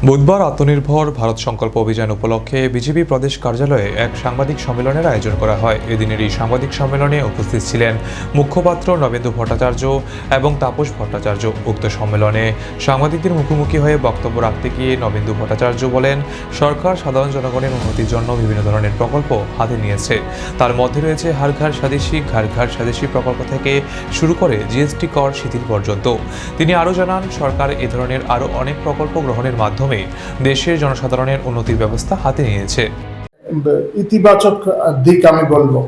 বুধবার আত্মনির্ভর ভারত সংকল্প অভিযান উপলক্ষে বিজেপি প্রদেশ কার্যালয়ে এক সাংবাদিক সম্মেলনের আয়োজন করা হয়। এদিনের এই সাংবাদিক সম্মেলনে উপস্থিত ছিলেন মুখপাত্র নবেন্দু ভট্টাচার্য এবং তাপস ভট্টাচার্য। উক্ত সম্মেলনে সাংবাদিকদের মুখোমুখি হয়ে বক্তব্য রাখতে গিয়ে নবেন্দু ভট্টাচার্য বলেন, সরকার সাধারণ জনগণের উন্নতির জন্য বিভিন্ন ধরনের প্রকল্প হাতে নিয়েছে। তার মধ্যে রয়েছে হর ঘর স্বদেশী প্রকল্প থেকে শুরু করে জিএসটি কর শিথিল পর্যন্ত। তিনি আরও জানান, সরকার এ ধরনের আরও অনেক প্রকল্প গ্রহণের মাধ্যমে দেশের জনসাধারণের উন্নতির ব্যবস্থা হাতে নিয়েছে। ইতিবাচক দিক আমি বলবো,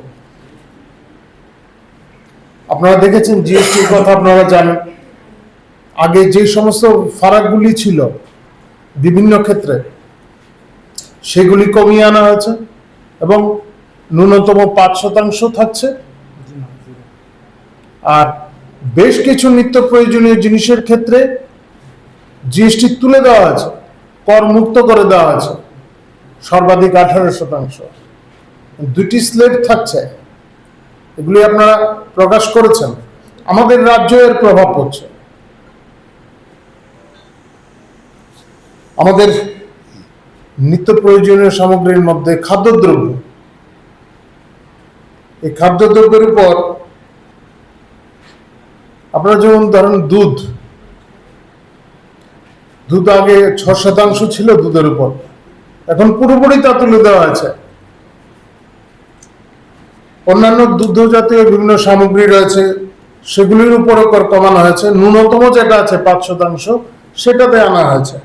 আপনারা দেখেছেন জিএসটির কথা আপনারা জানেন। আগে যে সমস্ত ফারাকগুলি ছিল বিভিন্ন ক্ষেত্রে, সেগুলি কমিয়ে আনা হয়েছে এবং ন্যূনতম 5% থাকছে। আর বেশ কিছু নিত্য প্রয়োজনীয় জিনিসের ক্ষেত্রে জিএসটি তুলে দেওয়া আছে, কর মুক্ত করে দেওয়া আছে সর্বাধিক 18%। দুটি স্লেব থাকছে, এগুলি আপনারা প্রকাশ করেছেন। আমাদের রাজ্য এর প্রভাব পড়ছে। আমাদের নিত্য প্রয়োজনীয় সামগ্রীর মধ্যে খাদ্যদ্রব্য, এই খাদ্যদ্রব্যের উপর আপনারা যেমন ধরেন দুধ আগে 6% ছিল দুধের উপর, এখন পুরোপুরি তা তুলে দেওয়া আছে। অন্যান্য দুগ্ধ জাতীয় বিভিন্ন সামগ্রী রয়েছে, সেগুলির উপরও কর কমানো হয়েছে। ন্যূনতম যেটা আছে 5% সেটাতে আনা হয়েছে।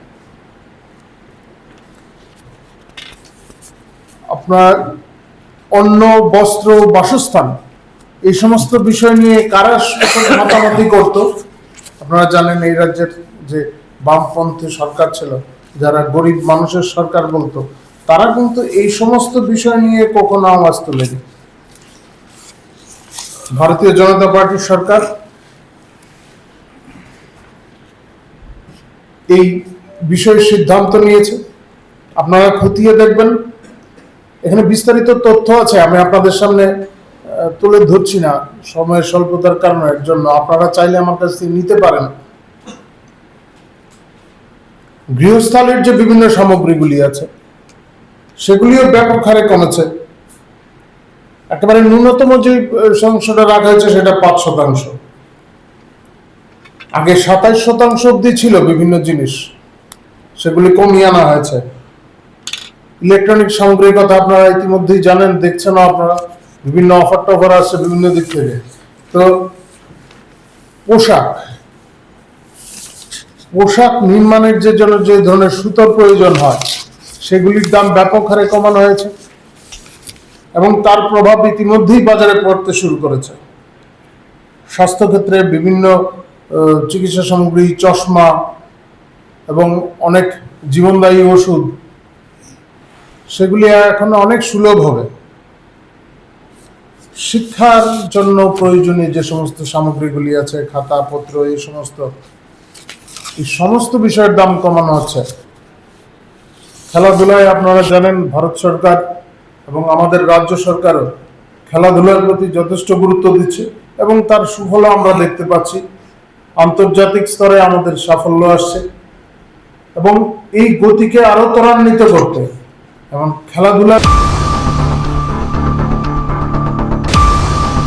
আপনার অন্ন, বস্ত্র, বাসস্থান, এই সমস্ত বিষয় নিয়ে কারা মাতামাতি করত আপনারা জানেন। এই রাজ্যের যে বামপন্থী সরকার ছিল, যারা গরিব মানুষের সরকার বলতো, তারা কিন্তু এই সমস্ত বিষয় নিয়ে কখনো আওয়াজ তোলেনি। ভারতীয় জনতা পার্টির সরকার এই বিষয়ে সিদ্ধান্ত নিয়েছে। আপনারা খতিয়ে দেখবেন, এখানে বিস্তারিত তথ্য আছে, আমি আপনাদের সামনে তুলে ধরছি না সময়ের স্বল্পতার কারণের জন্য। আপনারা চাইলে আমার কাছ থেকে নিতে পারেন। গৃহস্থালির যে বিভিন্ন সামগ্রীগুলি আছে, সেগুলিও ব্যাপক হারে কমেছে। একেবারে ন্যূনতম যে সংখ্যাটা রাখা হয়েছে সেটা 5%। আগে 27% অব্দি ছিল বিভিন্ন জিনিস, সেগুলি কমিয়ে আনা হয়েছে। ইলেকট্রনিক সামগ্রীর কথা আপনারা ইতিমধ্যেই জানেন, দেখছেন আপনারা, বিভিন্ন অফার টফার আসছে বিভিন্ন দিক থেকে। তো পোশাক নির্মাণের যে ধরনের সুতার প্রয়োজন হয়, সেগুলির দাম ব্যাপক হারে কমানো হয়েছে এবং তার প্রভাব ইতিমধ্যেই বাজারে পড়তে শুরু করেছে। স্বাস্থ্যক্ষেত্রে বিভিন্ন চিকিৎসা সামগ্রী, চশমা এবং অনেক জীবনদায়ী ওষুধ, সেগুলি এখন অনেক সুলভ হবে। শিক্ষার জন্য প্রয়োজনীয় যে সমস্ত সামগ্রীগুলি আছে, খাতাপত্র, এই সমস্ত বিষয়ের দাম কমানো হচ্ছে। খেলাধুলায় আপনারা জানেন, ভারত সরকার এবং আমাদের রাজ্য সরকারও খেলাধুলার প্রতি যথেষ্ট গুরুত্ব দিচ্ছে এবং তার সুফল আমরা দেখতে পাচ্ছি। আন্তর্জাতিক স্তরে আমাদের সাফল্য আসছে এবং এই গতিকে আরো ত্বরান্বিত করতে এবং খেলাধুলা